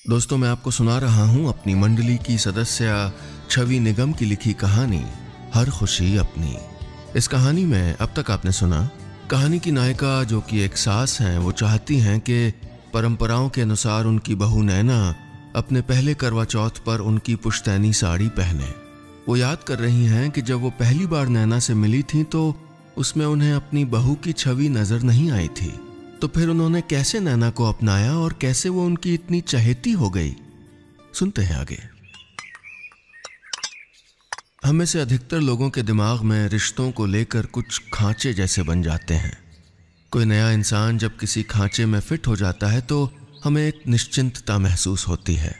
दोस्तों, मैं आपको सुना रहा हूं अपनी मंडली की सदस्य छवि निगम की लिखी कहानी हर खुशी अपनी। इस कहानी में अब तक आपने सुना, कहानी की नायिका जो कि एक सास हैं, वो चाहती हैं कि परंपराओं के अनुसार उनकी बहू नैना अपने पहले करवा चौथ पर उनकी पुश्तैनी साड़ी पहने। वो याद कर रही हैं कि जब वो पहली बार नैना से मिली थी तो उसमें उन्हें अपनी बहू की छवि नजर नहीं आई थी। तो फिर उन्होंने कैसे नैना को अपनाया और कैसे वो उनकी इतनी चहेती हो गई, सुनते हैं आगे। हम में से अधिकतर लोगों के दिमाग में रिश्तों को लेकर कुछ खांचे जैसे बन जाते हैं। कोई नया इंसान जब किसी खांचे में फिट हो जाता है तो हमें एक निश्चिंतता महसूस होती है।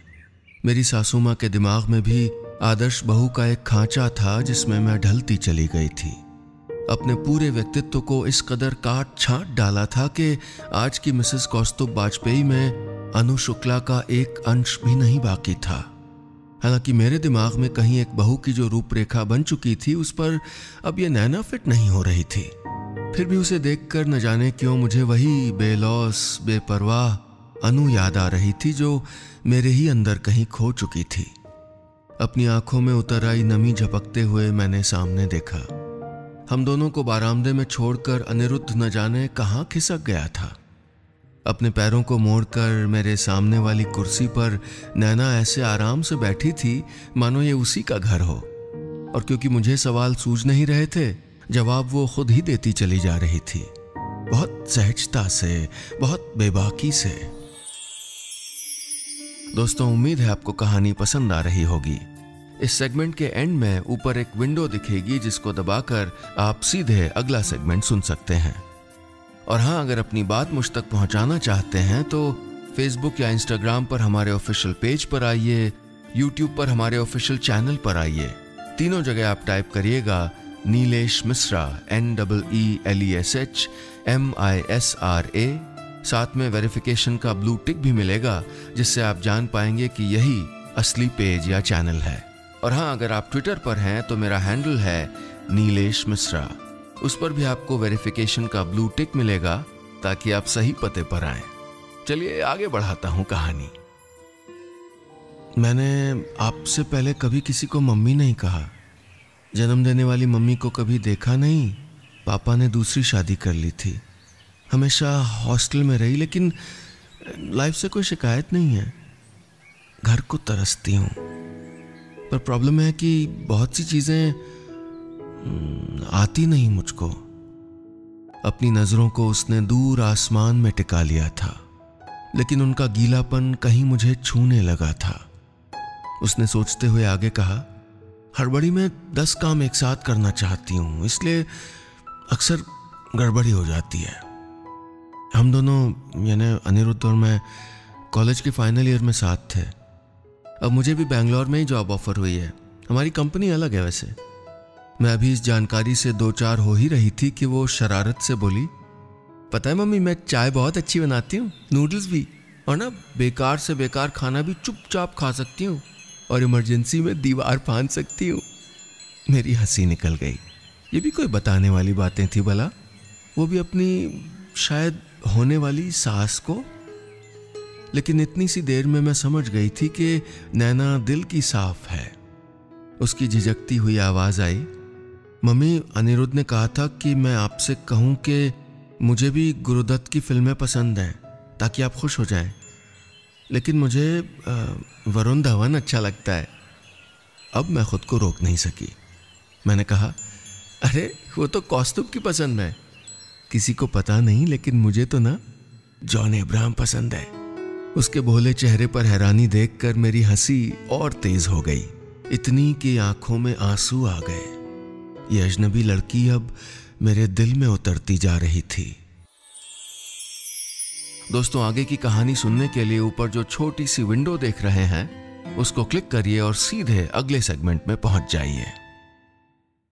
मेरी सासू माँ के दिमाग में भी आदर्श बहू का एक खांचा था जिसमें मैं ढलती चली गई थी। अपने पूरे व्यक्तित्व को इस कदर काट छांट डाला था कि आज की मिसेस कौस्तुभ वाजपेयी में अनु शुक्ला का एक अंश भी नहीं बाकी था। हालांकि मेरे दिमाग में कहीं एक बहू की जो रूपरेखा बन चुकी थी उस पर अब ये नैना फिट नहीं हो रही थी। फिर भी उसे देखकर न जाने क्यों मुझे वही बेलौस बेपरवाह अनु याद आ रही थी जो मेरे ही अंदर कहीं खो चुकी थी। अपनी आंखों में उतर आई नमी झपकते हुए मैंने सामने देखा। हम दोनों को बारामदे में छोड़कर अनिरुद्ध न जाने कहां खिसक गया था। अपने पैरों को मोड़कर मेरे सामने वाली कुर्सी पर नैना ऐसे आराम से बैठी थी मानो ये उसी का घर हो। और क्योंकि मुझे सवाल सूझ नहीं रहे थे, जवाब वो खुद ही देती चली जा रही थी, बहुत सहजता से, बहुत बेबाकी से। दोस्तों, उम्मीद है आपको कहानी पसंद आ रही होगी। इस सेगमेंट के एंड में ऊपर एक विंडो दिखेगी जिसको दबाकर आप सीधे अगला सेगमेंट सुन सकते हैं। और हाँ, अगर अपनी बात मुझ तक पहुंचाना चाहते हैं तो फेसबुक या इंस्टाग्राम पर हमारे ऑफिशियल पेज पर आइए, यूट्यूब पर हमारे ऑफिशियल चैनल पर आइए। तीनों जगह आप टाइप करिएगा नीलेश मिश्रा, NEELESHMISRA। साथ में वेरिफिकेशन का ब्लू टिक भी मिलेगा जिससे आप जान पाएंगे कि यही असली पेज या चैनल है। और हाँ, अगर आप ट्विटर पर हैं तो मेरा हैंडल है नीलेश मिश्रा। उस पर भी आपको वेरिफिकेशन का ब्लू टिक मिलेगा ताकि आप सही पते पर आएं। चलिए आगे बढ़ाता हूं कहानी। मैंने आपसे पहले कभी किसी को मम्मी नहीं कहा। जन्म देने वाली मम्मी को कभी देखा नहीं। पापा ने दूसरी शादी कर ली थी। हमेशा हॉस्टल में रही, लेकिन लाइफ से कोई शिकायत नहीं है। घर को तरसती हूँ, पर प्रॉब्लम है कि बहुत सी चीजें आती नहीं मुझको। अपनी नजरों को उसने दूर आसमान में टिका लिया था, लेकिन उनका गीलापन कहीं मुझे छूने लगा था। उसने सोचते हुए आगे कहा, हड़बड़ी में 10 काम एक साथ करना चाहती हूँ, इसलिए अक्सर गड़बड़ी हो जाती है। हम दोनों यानी अनिरुद्ध और मैं कॉलेज के फाइनल ईयर में साथ थे। अब मुझे भी बैंगलोर में ही जॉब ऑफर हुई है। हमारी कंपनी अलग है वैसे। मैं अभी इस जानकारी से 2-4 हो ही रही थी कि वो शरारत से बोली, पता है मम्मी, मैं चाय बहुत अच्छी बनाती हूँ, नूडल्स भी, और ना बेकार से बेकार खाना भी चुपचाप खा सकती हूँ, और इमरजेंसी में दीवार फांद सकती हूँ। मेरी हंसी निकल गई। ये भी कोई बताने वाली बातें थी भला, वो भी अपनी शायद होने वाली सास को। लेकिन इतनी सी देर में मैं समझ गई थी कि नैना दिल की साफ है। उसकी झिझकती हुई आवाज आई, मम्मी, अनिरुद्ध ने कहा था कि मैं आपसे कहूं कि मुझे भी गुरुदत्त की फिल्में पसंद हैं ताकि आप खुश हो जाएं, लेकिन मुझे वरुण धवन अच्छा लगता है। अब मैं खुद को रोक नहीं सकी। मैंने कहा, अरे वो तो कौस्तुभ की पसंद है। किसी को पता नहीं, लेकिन मुझे तो ना जॉन अब्राहम पसंद है। उसके भोले चेहरे पर हैरानी देखकर मेरी हंसी और तेज हो गई, इतनी कि आंखों में आंसू आ गए। ये अजनबी लड़की अब मेरे दिल में उतरती जा रही थी। दोस्तों, आगे की कहानी सुनने के लिए ऊपर जो छोटी सी विंडो देख रहे हैं उसको क्लिक करिए और सीधे अगले सेगमेंट में पहुंच जाइए।